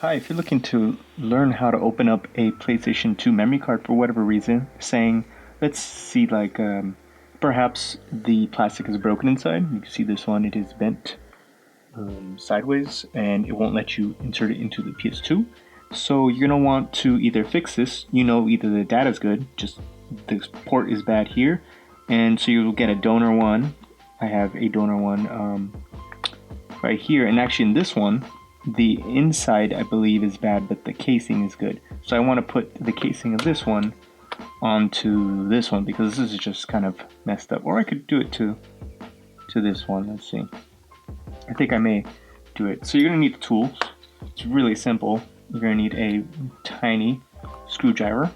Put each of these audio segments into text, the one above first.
Hi, if you're looking to learn how to open up a PlayStation 2 memory card for whatever reason, saying, let's see, perhaps the plastic is broken inside. You can see this one, it is bent sideways and it won't let you insert it into the PS2. So you're going to want to either fix this, either the data's good, just the port is bad here, and so you'll get a donor one. I have a donor one right here, and actually in this one, the inside I believe is bad, but the casing is good. So I want to put the casing of this one onto this one because this is just kind of messed up. Or I could do it to this one. Let's see. I think I may do it. So you're going to need the tools. It's really simple. You're going to need a tiny screwdriver.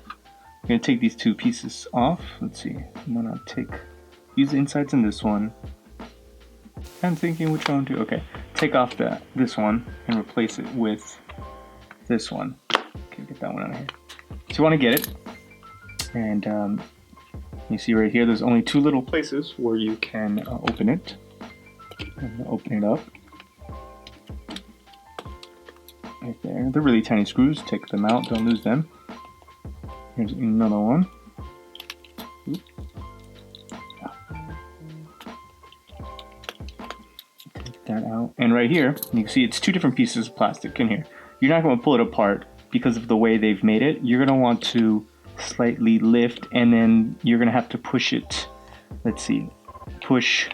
You're going to take these two pieces off. Let's see. I'm going to use the insides in this one. I'm thinking which one to. Okay, take off this one and replace it with this one. Okay, get that one out of here. So you want to get it, and you see right here, there's only two little places where you can open it. I'm gonna open it up. Right there. They're really tiny screws. Take them out. Don't lose them. Here's another one. Oop. That out, and right here you can see it's two different pieces of plastic in here. You're not going to pull it apart because of the way they've made it. You're going to want to slightly lift, and then you're going to have to push it. Let's see, push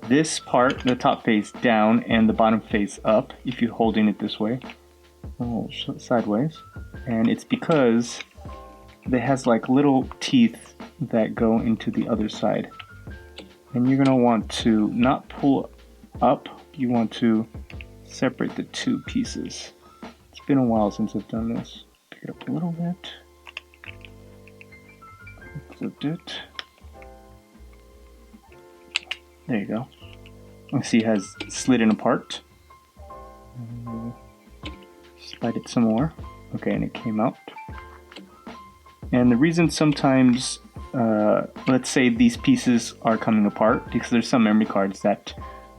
this part, the top face, down and the bottom face up if you're holding it this way. Oh, sideways. And it's because it has like little teeth that go into the other side. And you're going to want to not pull up, you want to separate the two pieces. It's been a while since I've done this. Pick it up a little bit. Flipped it. There you go. You see it has slidden apart. Slide it some more. Okay, and it came out. And the reason sometimes let's say these pieces are coming apart because there's some memory cards that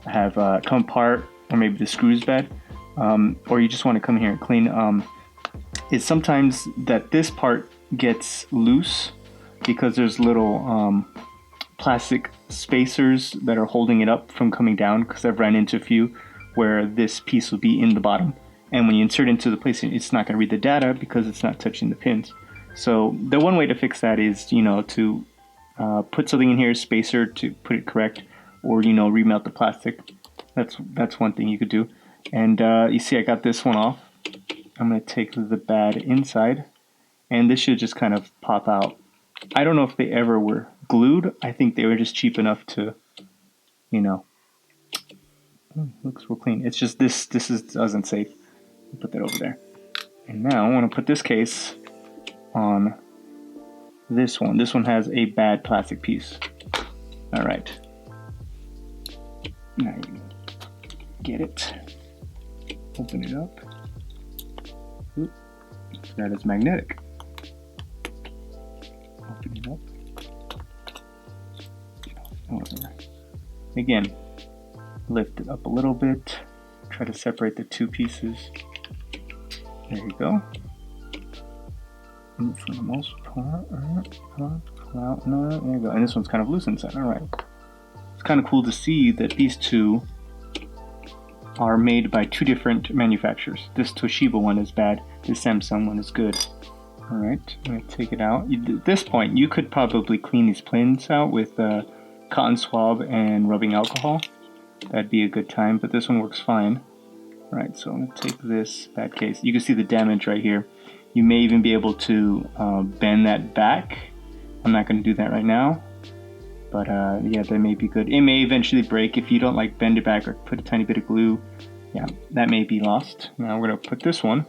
have come apart, or maybe the screw's bad, or you just want to come here and clean. Is sometimes that this part gets loose because there's little plastic spacers that are holding it up from coming down, because I've ran into a few where this piece will be in the bottom, and when you insert it into the place, it's not going to read the data because it's not touching the pins. So the one way to fix that is, to put something in here, spacer, to put it correct, or remelt the plastic. That's one thing you could do. And you see I got this one off. I'm going to take the bad inside, and this should just kind of pop out. I don't know if they ever were glued. I think they were just cheap enough to, looks real clean. It's just this isn't safe. Put that over there. And now I want to put this case on this one. This one has a bad plastic piece. All right. Now you get it. Open it up. Oop. That is magnetic. Open it up. Again, lift it up a little bit. Try to separate the two pieces. There you go. For the most part, no, there you go. And this one's kind of loose inside. All right. It's kind of cool to see that these two are made by two different manufacturers. This Toshiba one is bad. This Samsung one is good. All right. I'm gonna take it out. At this point, you could probably clean these pins out with cotton swab and rubbing alcohol. That'd be a good time. But this one works fine. All right. So I'm gonna take this bad case. You can see the damage right here. You may even be able to bend that back. I'm not going to do that right now, but yeah, that may be good. It may eventually break if you don't bend it back or put a tiny bit of glue. Yeah, that may be lost. Now we're going to put this one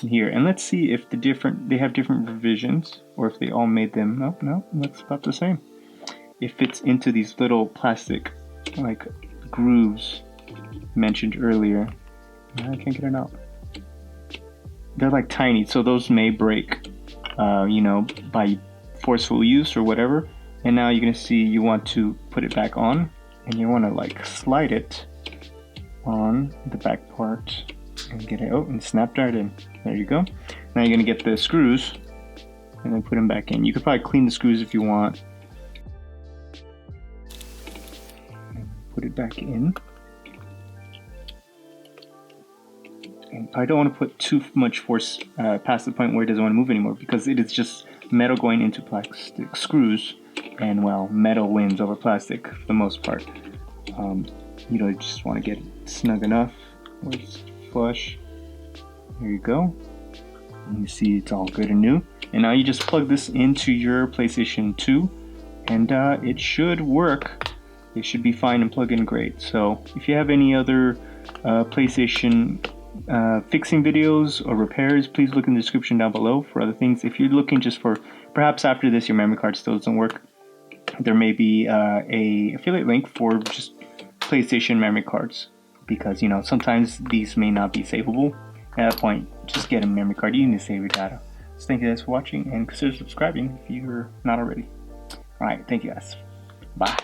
in here, and let's see if they have different revisions, or if they all made them. No, that's about the same. It fits into these little plastic grooves mentioned earlier. I can't get it out. They're tiny, so those may break, by forceful use or whatever. And now you're gonna see you want to put it back on, and you want to slide it on the back part And get it. Oh, and snap right in. There you go. Now you're gonna get the screws and then put them back in. You could probably clean the screws if you want. And put it back in. And I don't want to put too much force past the point where it doesn't want to move anymore, because it is just metal going into plastic screws, and well, metal wins over plastic for the most part. You know, you just want to get it snug enough where it's flush. There you go. And you see it's all good and new. And now you just plug this into your PlayStation 2 and it should work. It should be fine and plug in great. So if you have any other PlayStation fixing videos or repairs, please look in the description down below for other things. If you're looking just for, perhaps after this your memory card still doesn't work, there may be a affiliate link for just PlayStation memory cards, because you know sometimes these may not be savable. At that point, just get a memory card. You need to save your data. So thank you guys for watching, and consider subscribing if you're not already. Alright, thank you guys. Bye.